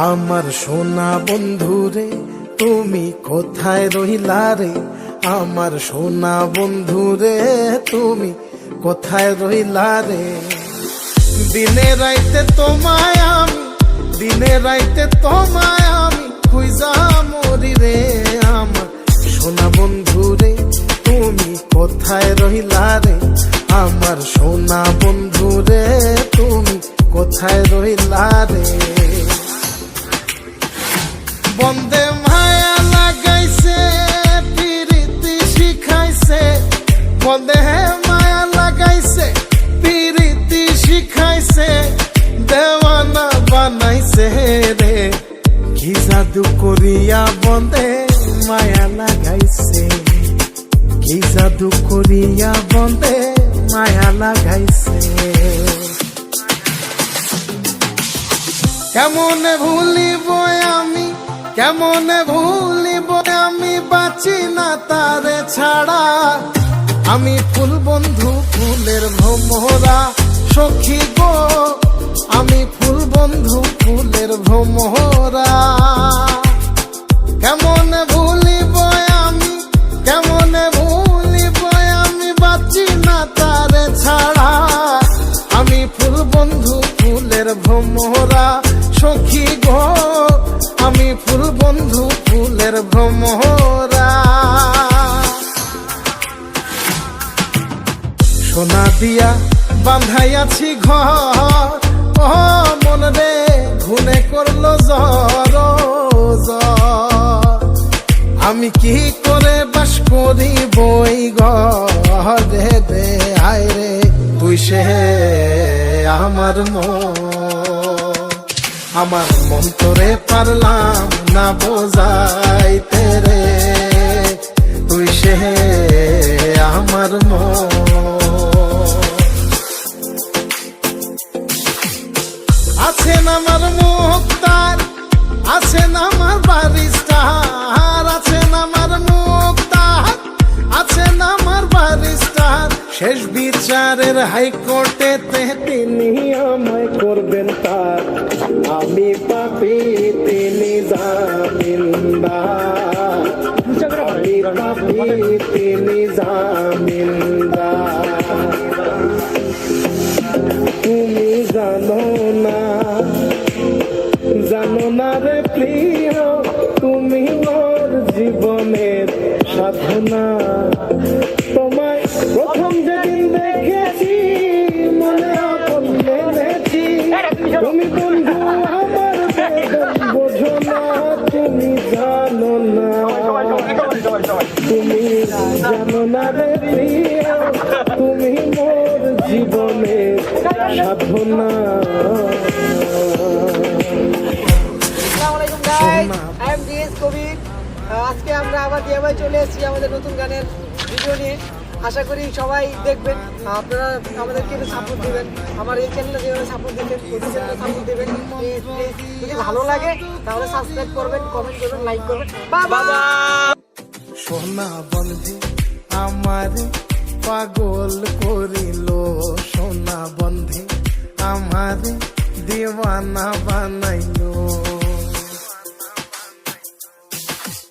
আমার সোনা বন্ধু রে তুমি কোথায় রইলা রে, আমার সোনা বন্ধু রে তুমি কোথায় রইলা রে। দিনে রাইতে তোমায় আমি, দিনে রাইতে তোমায় আমি খুঁজা মরি রে। আমার সোনা বন্ধু রে তুমি কোথায় রইলা রে, আমার সোনা বন্ধু রে তুমি কোথায় রইলা রে। বন্দে মায়া লাগাইছে পিরিতি শিখাইছে, বন্দে মায়া লাগাইছে পিরিতি শিখাইছে, দেওয়ানা বানাইছে রে। কি জাদু করিয়া বন্দে মায়া লাগাইছে, কি জাদু করিয়া বন্দে মায়া লাগাইছে। কেমনে ভুলিব আমি, কেমনে ভুলিব আমি, বাঁচি না তারে ছাড়া। আমি ফুল বন্ধু ফুলের ভ্রমরা সখী গো, আমি ফুল বন্ধু ফুলের ভ্রমরা। কেমনে ভুলিব আমি, কেমনে ভুলিব আমি, বাঁচি না তারে ছাড়া। আমি ফুল বন্ধু ফুলের ভ্রমরা সখী গো, আমি ফুল বন্ধু ফুলের ভ্রমরা। সোনা দিয়া বান্ধাইয়াছি ঘর, ও মন রে ঘুনে করলো জ্বর জ্বর। আমি কি করে বাস করি বই ঘরে রে, আয় রে তুই সে আমার মন, আমার মন তোরে পারলাম না বোঝাইতে রে। তুই সে আমার মন। আছেন আমার মুক্তার, আছেন আমার বারিস্টার, আছেন আমার মুক্তার, আছেন আমার বারিস্টার। শেষ বিচারের হাইকোর্টেতে তিনি আমায় করবেন তার। আমি পাপী তিনি জামিনদার, আমি পাপী তিনি জামিনদার। তুমি জানো না, জানো না রে প্রিয়, তুমি মোর জীবনের সাধনা। তোমায় প্রথম যেদিন দেখেছি মনে আপন মেনেছি, তুমি বন্ধু আমার বোঝো না, তুমি জানো না, তুমি জানো না রে প্রিয়, তুমি মোর জীবনের সাধনা। আজকে আমরা আবার DIY চলে এসেছি আমাদের নতুন গানের ভিডিও নিয়ে। আশা করি সবাই দেখবেন, আপনারা আমাদেরকে সাপোর্ট দেবেন। আমার এই চ্যানেলে যেভাবে সাপোর্ট দিবেন ওই চ্যানেলে সাপোর্ট দেবেন। যদি ভালো লাগে তাহলে সাবস্ক্রাইব করবেন, কমেন্ট করবেন, লাইক করবেন। বাবা সোনা বন্ধু আমার পাগল করিল, সোনা বন্ধু আমার দিওয়ানা বানাইলো।